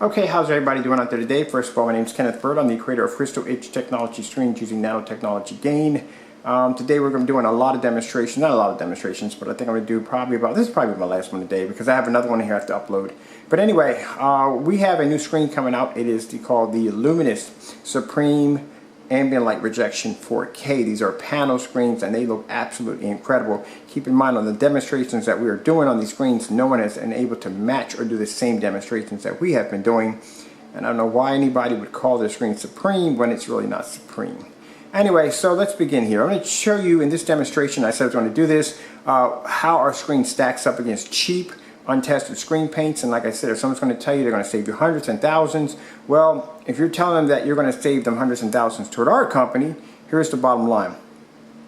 Okay, how's everybody doing out there today? First of all, my name is Kenneth Bird. I'm the creator of Crystal Edge Technology screens using nanotechnology gain. Today we're going to be doing a lot of demonstrations, not a lot of demonstrations, but I think I'm going to do probably about, this is probably my last one today because I have another one here I have to upload. But anyway, we have a new screen coming out. It is called the Luminous Supreme Ambient Light Rejection 4K. These are panel screens and they look absolutely incredible. Keep in mind on the demonstrations that we are doing on these screens, no one has been able to match or do the same demonstrations that we have been doing. And I don't know why anybody would call their screen supreme when it's really not supreme. Anyway, so let's begin here. I'm going to show you in this demonstration, I said I was going to do this, how our screen stacks up against cheap, untested screen paints. And like I said, if someone's going to tell you they're going to save you hundreds and thousands, well, if you're telling them that you're going to save them hundreds and thousands toward our company, here's the bottom line.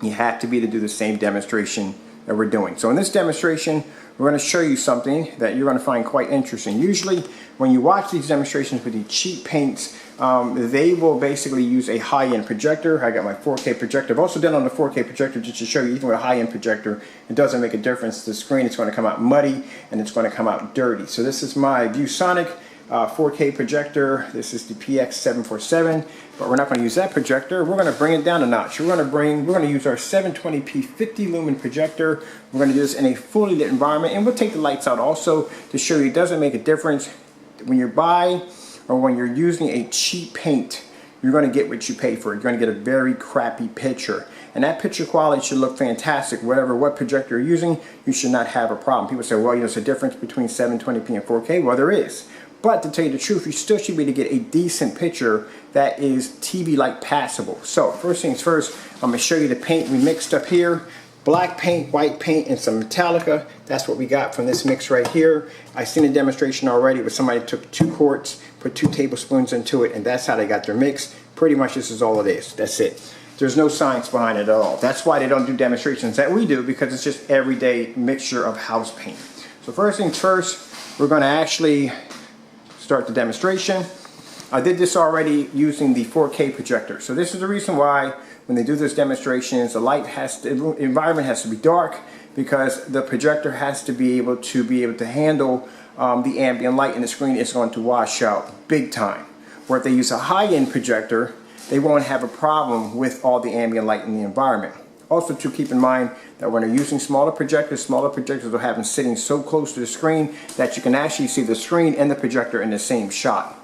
You have to be to do the same demonstration that we're doing. So in this demonstration, we're going to show you something that you're going to find quite interesting. Usually, when you watch these demonstrations with these cheap paints, they will basically use a high-end projector. I got my 4K projector. I've also done on the 4K projector just to show you, even with a high-end projector, it doesn't make a difference. The screen is going to come out muddy and it's going to come out dirty. So this is my ViewSonic 4K projector. This is the PX747, but we're not going to use that projector. We're going to bring it down a notch. We're going to use our 720p 50 lumen projector. We're going to do this in a fully lit environment, and we'll take the lights out also to show you it doesn't make a difference when you buy or when you're using a cheap paint. You're going to get what you pay for. You're going to get a very crappy picture, and that picture quality should look fantastic. What projector you're using, you should not have a problem. People say, well, there's a difference between 720p and 4K. Well, there is. But to tell you the truth, you still should be able to get a decent picture that is TV-like passable. So first things first, I'm going to show you the paint we mixed up here. Black paint, white paint, and some Metallica. That's what we got from this mix right here. I've seen a demonstration already where somebody took 2 quarts, put 2 tablespoons into it, and that's how they got their mix. Pretty much this is all it is. That's it. There's no science behind it at all. That's why they don't do demonstrations that we do, because it's just everyday mixture of house paint. So first things first, we're going to actually start the demonstration. I did this already using the 4K projector. So this is the reason why when they do these demonstrations, the environment has to be dark, because the projector has to be able to handle the ambient light, and the screen is going to wash out big time. Where if they use a high-end projector, they won't have a problem with all the ambient light in the environment. Also, to keep in mind that when they're using smaller projectors will have them sitting so close to the screen that you can actually see the screen and the projector in the same shot.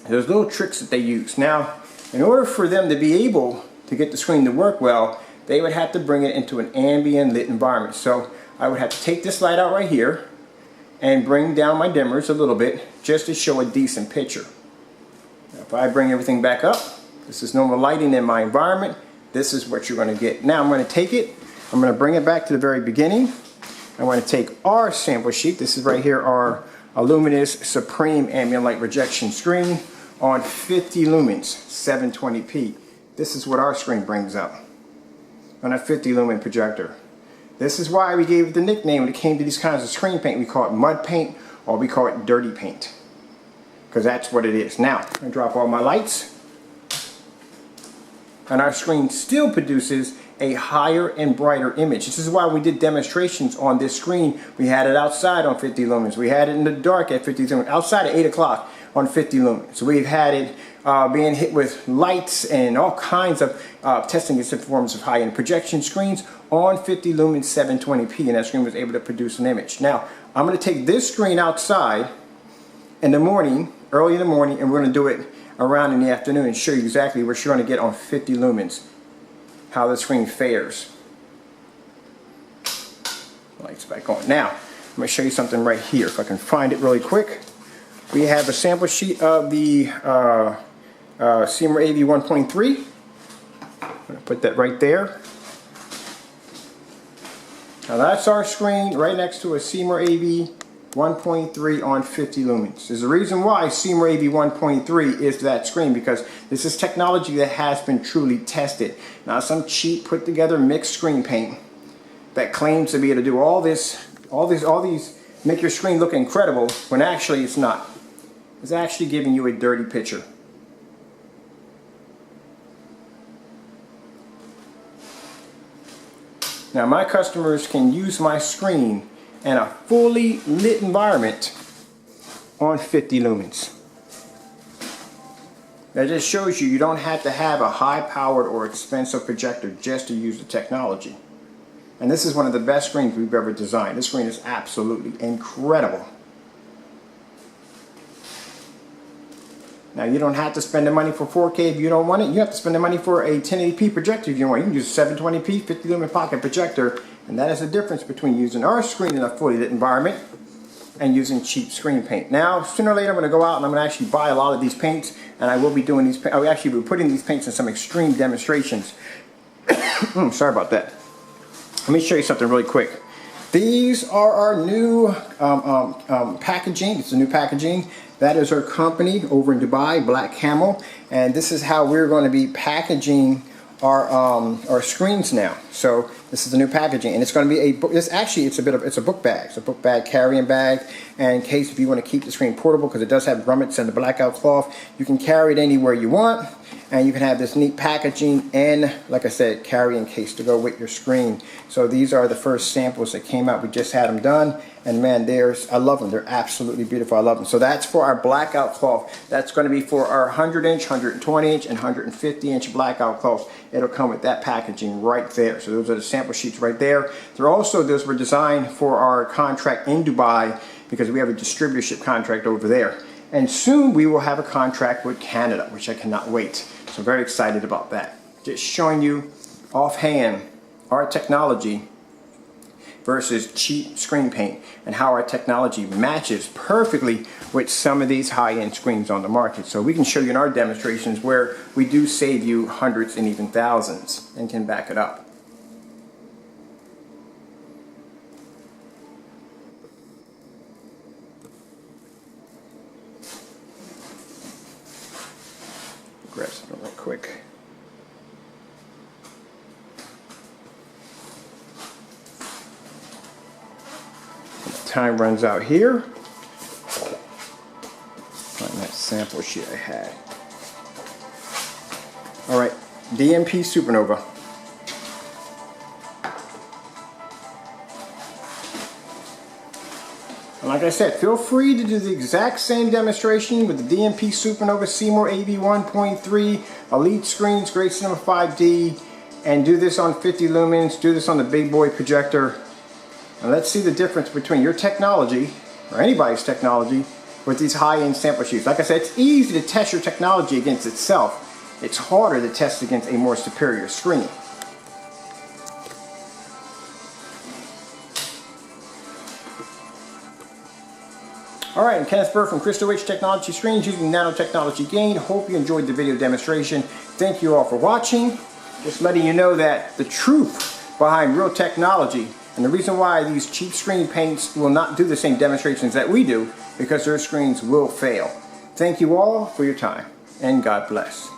There's little tricks that they use. Now, in order for them to be able to get the screen to work well, they would have to bring it into an ambient lit environment. So I would have to take this light out right here and bring down my dimmers a little bit just to show a decent picture. Now, if I bring everything back up, this is normal lighting in my environment. This is what you're going to get. Now I'm going to take it, I'm going to bring it back to the very beginning. I'm going to take our sample sheet. This is right here, our Luminous Supreme Ambient Light Rejection screen on 50 lumens, 720p. This is what our screen brings up on a 50 lumen projector. This is why we gave it the nickname when it came to these kinds of screen paint. We call it mud paint, or we call it dirty paint, because that's what it is. Now, I'm going to drop all my lights. And our screen still produces a higher and brighter image. This is why we did demonstrations on this screen. We had it outside on 50 lumens. We had it in the dark at 50 lumens. Outside at 8 o'clock on 50 lumens. So we've had it being hit with lights and all kinds of testing different forms of high-end projection screens on 50 lumens 720p, and that screen was able to produce an image. Now, I'm going to take this screen outside in the morning, early in the morning, and we're going to do it around in the afternoon and show you exactly what you're going to get on 50 lumens, how the screen fares. Lights back on. Now, I'm going to show you something right here. If I can find it really quick. We have a sample sheet of the CMR AV 1.3. I'm going to put that right there. Now that's our screen right next to a CMR AV 1.3 on 50 lumens. There's a reason why CMR AV 1.3 is that screen, because this is technology that has been truly tested. Now, some cheap put together mixed screen paint that claims to be able to do all these make your screen look incredible, when actually it's not. It's actually giving you a dirty picture. Now, my customers can use my screen in a fully lit environment on 50 lumens. That just shows you don't have to have a high-powered or expensive projector just to use the technology. And this is one of the best screens we've ever designed. This screen is absolutely incredible. Now you don't have to spend the money for 4K if you don't want it. You have to spend the money for a 1080p projector if you want. You can use a 720p 50 lumen pocket projector, and that is the difference between using our screen in a fully lit environment and using cheap screen paint. Now, sooner or later I'm going to go out and I'm going to actually buy a lot of these paints, and I will be doing these, I will actually be putting these paints in some extreme demonstrations. Sorry about that. Let me show you something really quick. These are our new packaging. It's a new packaging. That is our company over in Dubai, Black Camel, and this is how we're going to be packaging our screens now. So this is the new packaging, and it's going to be a book. It's a book bag. It's a book bag, carrying bag, and in case if you want to keep the screen portable, because it does have grommets and the blackout cloth, you can carry it anywhere you want, and you can have this neat packaging and, like I said, carrying case to go with your screen. So these are the first samples that came out. We just had them done, and man, I love them. They're absolutely beautiful. I love them. So that's for our blackout cloth. That's going to be for our 100-inch, 120-inch, and 150-inch blackout cloth. It'll come with that packaging right there. So those are the sample sheets right there. Those were designed for our contract in Dubai because we have a distributorship contract over there. And soon we will have a contract with Canada, which I cannot wait. So I'm very excited about that. Just showing you offhand our technology versus cheap screen paint and how our technology matches perfectly with some of these high-end screens on the market. So we can show you in our demonstrations where we do save you hundreds and even thousands and can back it up. Grab something real quick. Time runs out here. Find that sample sheet I had. Alright, DMP Supernova. And like I said, feel free to do the exact same demonstration with the DMP Supernova Seymour AV 1.3 Elite Screens, Great Cinema 5D, and do this on 50 lumens, do this on the big boy projector. And let's see the difference between your technology, or anybody's technology, with these high-end sample sheets. Like I said, it's easy to test your technology against itself. It's harder to test against a more superior screen. Alright, I'm Kenneth Bird from Crystal H Technology Screens using nanotechnology gain. Hope you enjoyed the video demonstration. Thank you all for watching. Just letting you know that the truth behind real technology and the reason why these cheap screen paints will not do the same demonstrations that we do, because their screens will fail. Thank you all for your time, and God bless.